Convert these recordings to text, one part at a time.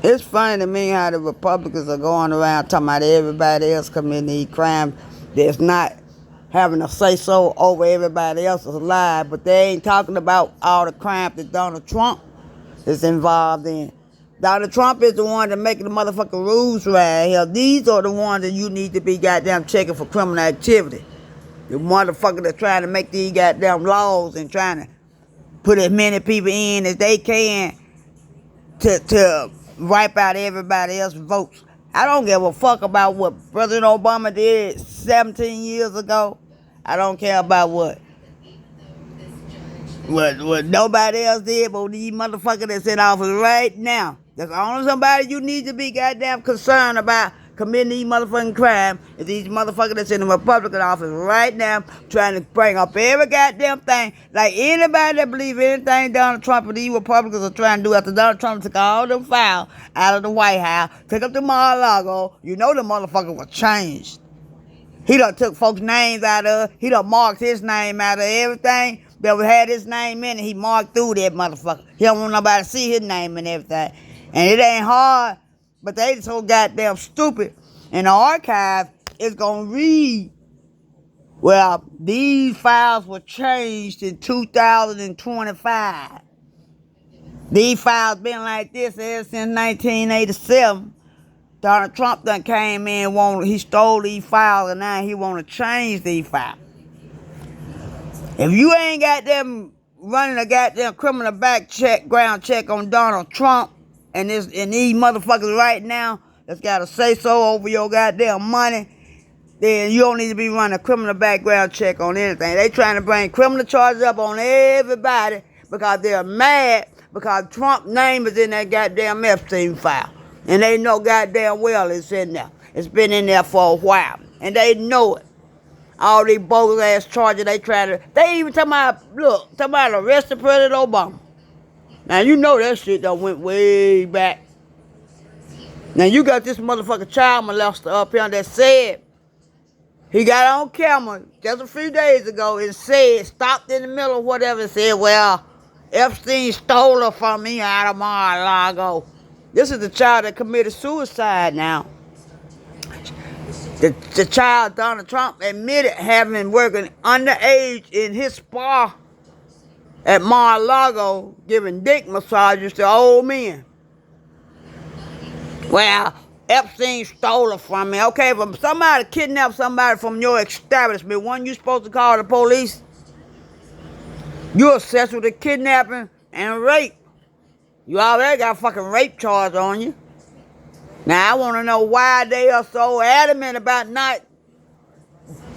It's funny to me how the Republicans are going around talking about everybody else committing these crimes that's not having a say so over everybody else's life, but they ain't talking about all the crimes that Donald Trump is involved in. Donald Trump is the one that making the motherfucking rules right here. These are the ones that you need to be goddamn checking for criminal activity. The motherfucker that's trying to make these goddamn laws and trying to put as many people in as they can to wipe out everybody else's votes. I don't give a fuck about what President Obama did 17 years ago. I don't care about what nobody else did, but these motherfuckers that's in office right now. That's only somebody you need to be goddamn concerned about committing these motherfucking crimes is these motherfuckers that's in the Republican office right now trying to bring up every goddamn thing. Like anybody that believes anything Donald Trump and these Republicans are trying to do after Donald Trump took all them files out of the White House, took up to Mar-a-Lago, you know the motherfucker was changed. He done took folks' names out of it. He done marked his name out of everything that had his name in it. He marked through that motherfucker. He don't want nobody to see his name and everything. And it ain't hard, but they so goddamn stupid. And the archive is going to read, well, these files were changed in 2025. These files been like this ever since 1987. Donald Trump done came in, he stole these files, and now he want to change these files. If you ain't got them running a goddamn criminal background check on Donald Trump and these motherfuckers right now that's got a say so over your goddamn money, then you don't need to be running a criminal background check on anything. They trying to bring criminal charges up on everybody because they're mad because Trump's name is in that goddamn Epstein file. And they know goddamn well it's in there. It's been in there for a while. And they know it. All these bogus ass charges they even talking about arresting President Obama. Now you know that shit done went way back. Now you got this motherfucking child molester up here that said, he got on camera just a few days ago and said, stopped in the middle of whatever and said, well, Epstein stole her from me out of Mar-a-Lago. This is the child that committed suicide now. The child, Donald Trump, admitted having working underage in his spa at Mar-a-Lago, giving dick massages to old men. Well, Epstein stole her from me. Okay, if somebody kidnapped somebody from your establishment, wasn't you supposed to call the police? You're obsessed with the kidnapping and rape. You already got a fucking rape charge on you. Now, I want to know why they are so adamant about not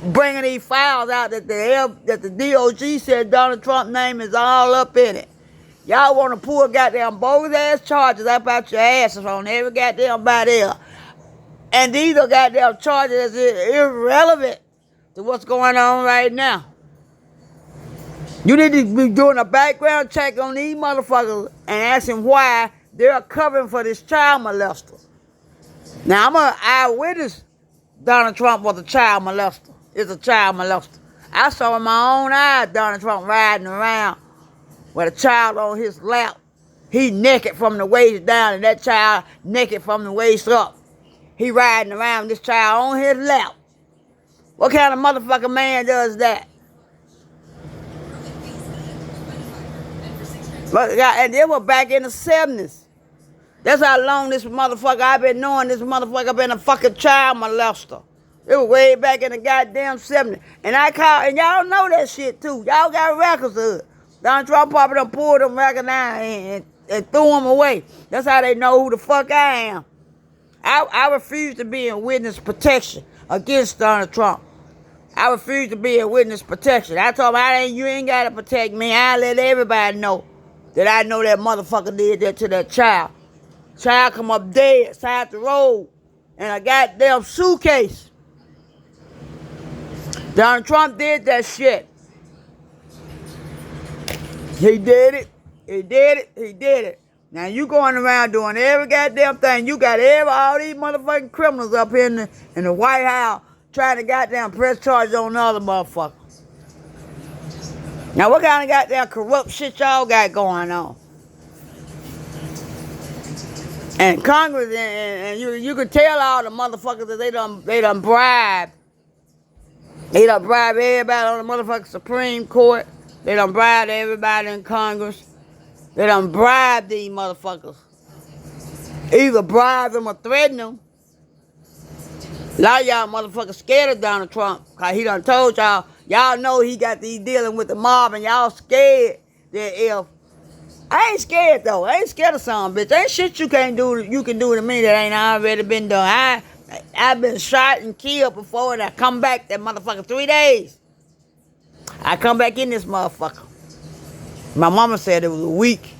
bringing these files out that the DOJ said Donald Trump's name is all up in it. Y'all want to pull goddamn bogus-ass charges up out your asses on every goddamn body else. And these are goddamn charges that's irrelevant to what's going on right now. You need to be doing a background check on these motherfuckers and asking why they're covering for this child molester. Now, I'm an eyewitness. Donald Trump was a child molester. Is a child molester. I saw in my own eyes Donald Trump riding around with a child on his lap. He naked from the waist down and that child naked from the waist up. He riding around with this child on his lap. What kind of motherfucking man does that? And they were back in the 70s. That's how long this motherfucker, I've been knowing this motherfucker been a fucking child molester. It was way back in the goddamn 70s. And y'all know that shit too. Y'all got records of it. Donald Trump probably done pulled them records down and threw them away. That's how they know who the fuck I am. I refuse to be in witness protection against Donald Trump. I refuse to be in witness protection. I told him, you ain't got to protect me. I let everybody know that I know that motherfucker did that to that child. Child come up dead side the road in a goddamn suitcase. Donald Trump did that shit. He did it. He did it. He did it. Now you going around doing every goddamn thing. You got all these motherfucking criminals up here in the White House trying to goddamn press charges on other motherfuckers. Now what kind of goddamn corrupt shit y'all got going on? And Congress, and you could tell all the motherfuckers that they done bribe. They done bribe everybody on the motherfucking Supreme Court. They done bribe everybody in Congress. They done bribe these motherfuckers. Either bribe them or threaten them. A lot of y'all motherfuckers scared of Donald Trump. Cause he done told y'all know he got these dealing with the mob and y'all scared that if I ain't scared though. I ain't scared of some bitch. Ain't shit you can do to me that ain't already been done. I've been shot and killed before and I come back that motherfucker 3 days. I come back in this motherfucker. My mama said it was a week.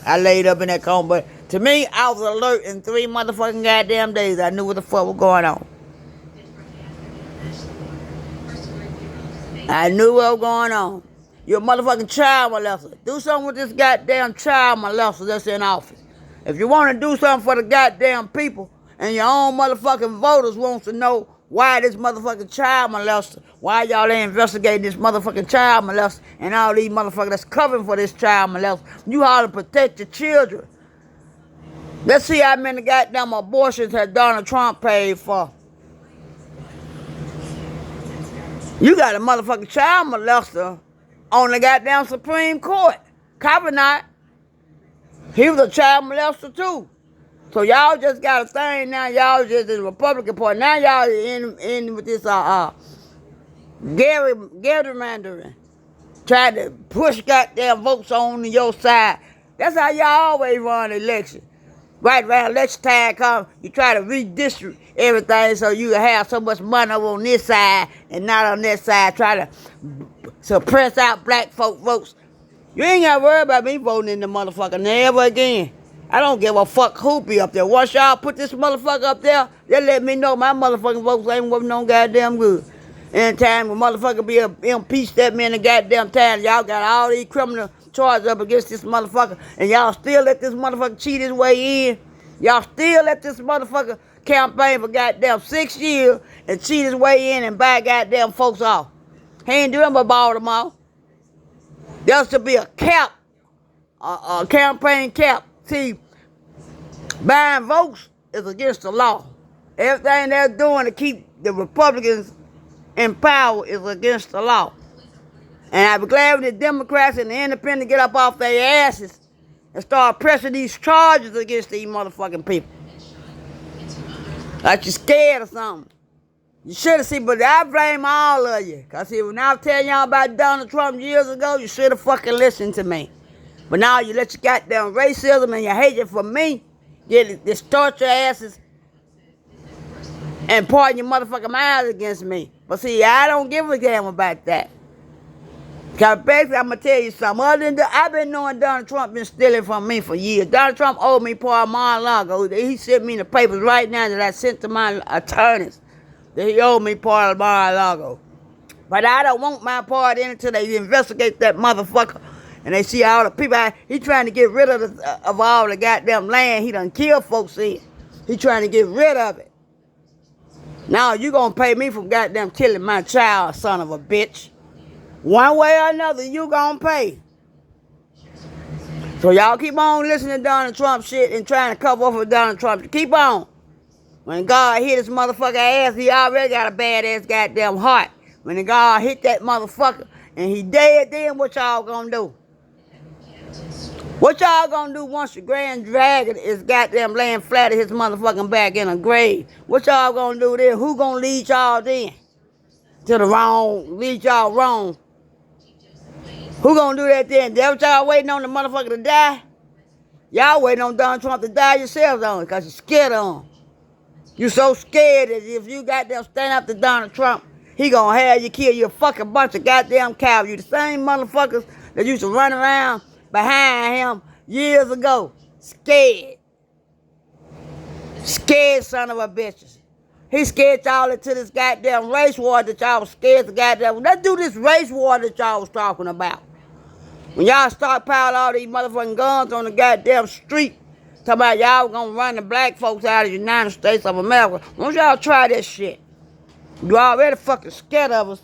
I laid up in that coma, but to me, I was alert in 3 motherfucking goddamn days. I knew what the fuck was going on. I knew what was going on. You're a motherfucking child molester. Do something with this goddamn child molester that's in office. If you want to do something for the goddamn people and your own motherfucking voters wants to know why this motherfucking child molester, why y'all ain't investigating this motherfucking child molester and all these motherfuckers that's covering for this child molester, you ought to protect your children. Let's see how many goddamn abortions has Donald Trump paid for. You got a motherfucking child molester on the goddamn Supreme Court. Kavanaugh, he was a child molester too. So y'all just got a thing now. Y'all just in the Republican Party. Now y'all in with this gerrymandering, trying to push goddamn votes on your side. That's how y'all always run election. Right around election time come, you try to redistrict everything so you can have so much money over on this side and not on that side. Try to suppress out black folk votes. You ain't got to worry about me voting in the motherfucker never again. I don't give a fuck who be up there. Once y'all put this motherfucker up there, they let me know my motherfucking votes ain't worth no goddamn good. Anytime when motherfucker be impeached that many goddamn times, y'all got all these criminal charges up against this motherfucker, and y'all still let this motherfucker cheat his way in. Y'all still let this motherfucker campaign for goddamn 6 years and cheat his way in and buy goddamn folks off. He ain't doing but Baltimore. There should be a cap, a campaign cap. See, buying votes is against the law. Everything they're doing to keep the Republicans in power is against the law. And I'd be glad when the Democrats and the Independents get up off their asses and start pressing these charges against these motherfucking people. Like you're scared or something. You should have seen, but I blame all of you. Because see, when I was telling y'all about Donald Trump years ago, you should have fucking listened to me. But now you let your goddamn racism and your hatred for me distort your asses and point your motherfucking minds against me. But see, I don't give a damn about that. Because basically, I'm going to tell you something. Other than that, I've been knowing Donald Trump been stealing from me for years. Donald Trump owed me part of Mar-a-Lago. He sent me the papers right now that I sent to my attorneys. That he owed me part of Mar-a-Lago. But I don't want my part in it until they investigate that motherfucker. And they see all the people. He trying to get rid of all the goddamn land he done killed folks in. He trying to get rid of it. Now you gonna pay me for goddamn killing my child, son of a bitch. One way or another, you gonna pay. So y'all keep on listening to Donald Trump shit and trying to cover up for Donald Trump. Keep on. When God hit his motherfucker ass, he already got a badass goddamn heart. When God hit that motherfucker and he dead, then what y'all gonna do? What y'all gonna do once your grand dragon is goddamn laying flat at his motherfucking back in a grave? What y'all gonna do then? Who gonna lead y'all then? To the wrong, lead y'all wrong. Who gonna do that then? That what y'all waiting on the motherfucker to die? Y'all waiting on Donald Trump to die yourselves on it because you're scared of him. You so scared that if you goddamn stand up to Donald Trump, he gonna have you kill you a fucking bunch of goddamn cowards. You the same motherfuckers that used to run around behind him years ago. Scared. Scared son of a bitches. He scared y'all into this goddamn race war that y'all was scared to goddamn. Let's do this race war that y'all was talking about. When y'all stockpile all these motherfucking guns on the goddamn street, talking about y'all gonna run the black folks out of the United States of America. Why don't y'all try this shit? You already fucking scared of us.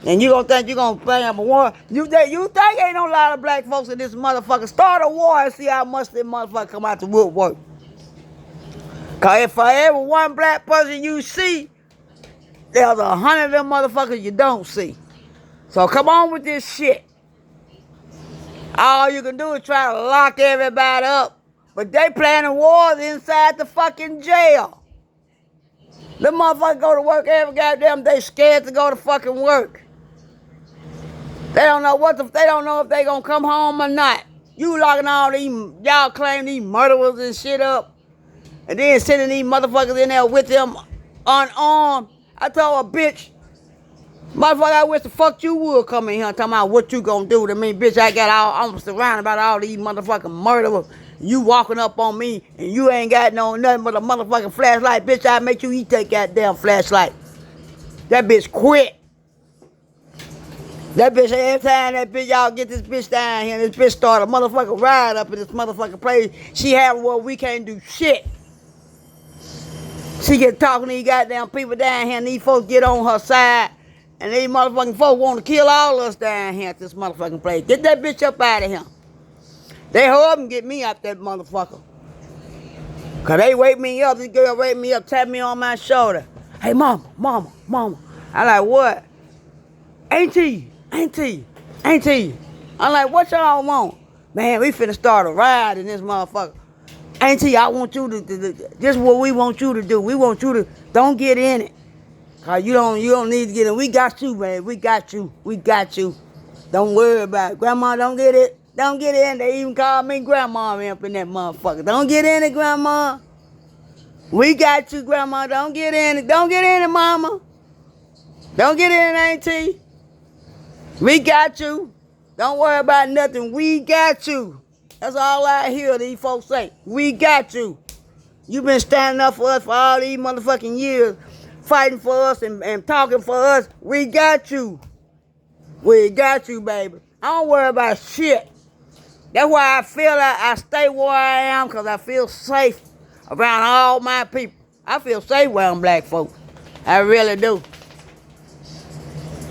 And you gonna think you gonna bring up a war? You think ain't no lot of black folks in this motherfucker? Start a war and see how much this motherfucker come out the woodwork. Cause if for every one black person you see, there's 100 of them motherfuckers you don't see. So come on with this shit. All you can do is try to lock everybody up. But they planning wars inside the fucking jail. The motherfuckers go to work every goddamn day scared to go to fucking work. They don't know they don't know if they gonna come home or not. You locking all these, y'all claim these murderers and shit up. And then sending these motherfuckers in there with them unarmed. I told a bitch, motherfucker, I wish the fuck you would come in here talking about what you gonna do to me. Bitch, I'm surrounded by all these motherfucking murderers. You walking up on me and you ain't got nothing but a motherfucking flashlight. Bitch, I make you eat that goddamn flashlight. That bitch quit. That bitch, every time that bitch, y'all get this bitch down here, this bitch start a motherfucking ride up in this motherfucking place. She have what we can't do shit. She get talking to these goddamn people down here and these folks get on her side. And these motherfucking folks want to kill all us down here at this motherfucking place. Get that bitch up out of here. They hurry up and get me out that motherfucker. Cause they wake me up, this girl wake me up, tap me on my shoulder. Hey mama. I like, what? Auntie. I'm like, what y'all want? Man, we finna start a ride in this motherfucker. Auntie, I want you to this is what we want you to do. We want you to, don't get in it. Cause you don't need to get in. We got you, man. We got you. Don't worry about it. Grandma, don't get it. Don't get in. They even call me grandma up in that motherfucker. Don't get in it, grandma. We got you, grandma. Don't get in it. Don't get in it, mama. Don't get in it, auntie. We got you. Don't worry about nothing. We got you. That's all I hear these folks say. We got you. You been standing up for us for all these motherfucking years, fighting for us and talking for us. We got you. We got you, baby. I don't worry about shit. That's why I feel like I stay where I am, because I feel safe around all my people. I feel safe around black folks. I really do.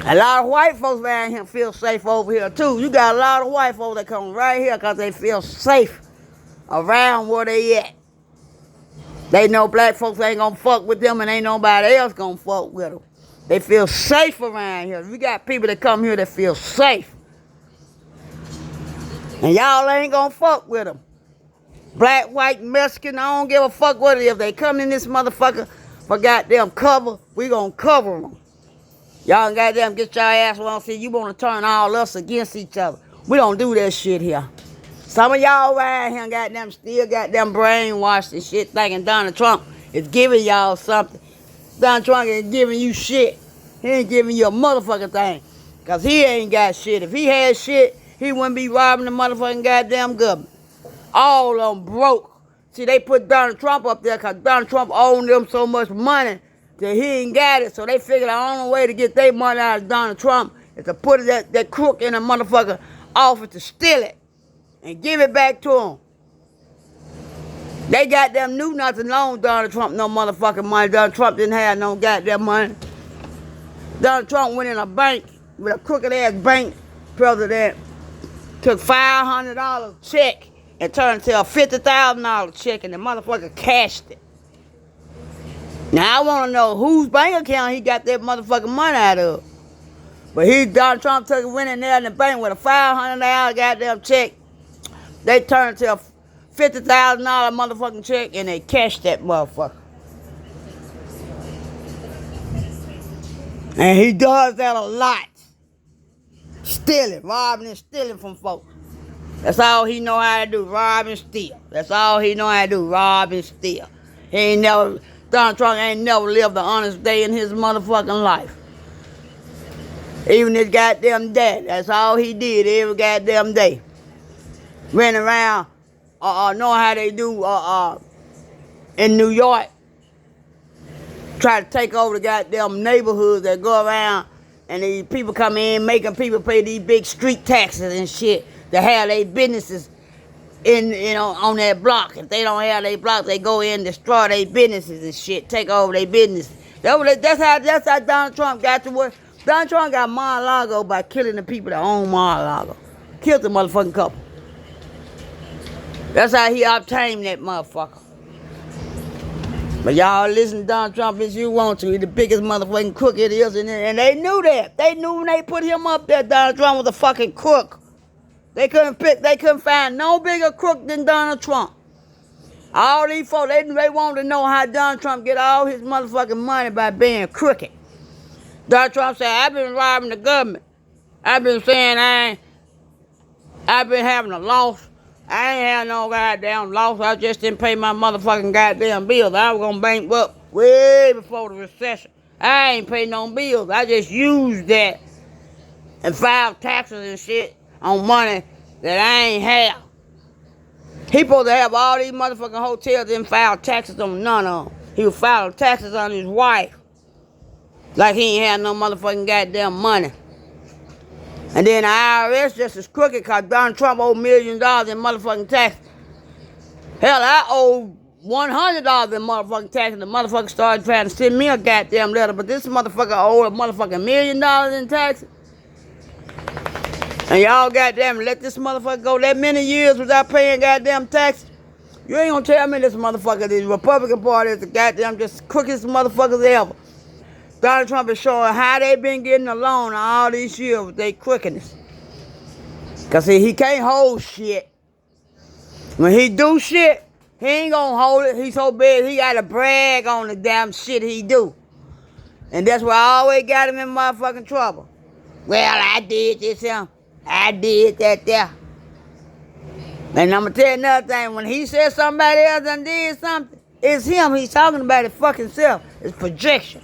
A lot of white folks around here feel safe over here too. You got a lot of white folks that come right here because they feel safe around where they at. They know black folks ain't gonna fuck with them and ain't nobody else gonna fuck with them. They feel safe around here. We got people that come here that feel safe. And y'all ain't gonna fuck with them. Black, white, Mexican, I don't give a fuck what it is. If they come in this motherfucker for goddamn cover, we gonna cover them. Y'all goddamn get your ass on. See, you want to turn all us against each other. We don't do that shit here. Some of y'all around here goddamn still goddamn brainwashed and shit thinking Donald Trump is giving y'all something. Donald Trump ain't giving you shit. He ain't giving you a motherfucking thing. Because he ain't got shit. If he had shit, he wouldn't be robbing the motherfucking goddamn government. All of them broke. See, they put Donald Trump up there because Donald Trump owned them so much money that he ain't got it, so they figured the only way to get their money out of Donald Trump is to put that crook in a motherfucker office to steal it and give it back to him. They goddamn knew not to loan Donald Trump no motherfucking money. Donald Trump didn't have no goddamn money. Donald Trump went in a bank with a crooked ass bank president, took $500 check and turned it into a $50,000 check, and the motherfucker cashed it. Now I want to know whose bank account he got that motherfucking money out of. But Donald Trump went in there in the bank with a $500 goddamn check. They turned it to a $50,000 motherfucking check and they cashed that motherfucker. And he does that a lot. Stealing, robbing and stealing from folks. That's all he know how to do, rob and steal. That's all he know how to do, rob and steal. Donald Trump ain't never lived an honest day in his motherfucking life. Even his goddamn dad, that's all he did every goddamn day. Ran around, knowing how they do in New York. Try to take over the goddamn neighborhoods that go around and these people come in making people pay these big street taxes and shit to have their businesses on that block. If they don't have their block, they go in, destroy their businesses and shit, take over their business. That's how Donald Trump got to work. Donald Trump got Mar-a-Lago by killing the people that own Mar-a-Lago. Killed the motherfucking couple. That's how he obtained that motherfucker. But y'all listen to Donald Trump as you want to. He's the biggest motherfucking crook it is. And they knew that. They knew when they put him up there, Donald Trump was a fucking crook. They couldn't find no bigger crook than Donald Trump. All these folks, they wanted to know how Donald Trump get all his motherfucking money by being crooked. Donald Trump said, I've been robbing the government. I've been saying I've been having a loss. I ain't had no goddamn loss. I just didn't pay my motherfucking goddamn bills. I was gonna bankrupt way before the recession. I ain't paid no bills. I just used that and filed taxes and shit on money that I ain't have. He supposed to have all these motherfucking hotels and file taxes on none of them. He was filing taxes on his wife. Like he ain't had no motherfucking goddamn money. And then the IRS just as crooked because Donald Trump owed millions in motherfucking taxes. Hell, I owe $100 in motherfucking taxes. The motherfucker started trying to send me a goddamn letter, but this motherfucker owed a motherfucking $1 million in taxes. And y'all goddamn let this motherfucker go that many years without paying goddamn taxes. You ain't gonna tell me this motherfucker, the Republican Party is the goddamn just crookedest motherfuckers ever. Donald Trump is showing how they been getting along all these years with their crookedness. Because he can't hold shit. When he do shit, he ain't gonna hold it. He's so big, he gotta brag on the damn shit he do. And that's why I always got him in motherfucking trouble. Well, I did this here. I did that there. And I'm gonna tell you another thing. When he says somebody else done did something, it's him. He's talking about his fucking self. It's projection.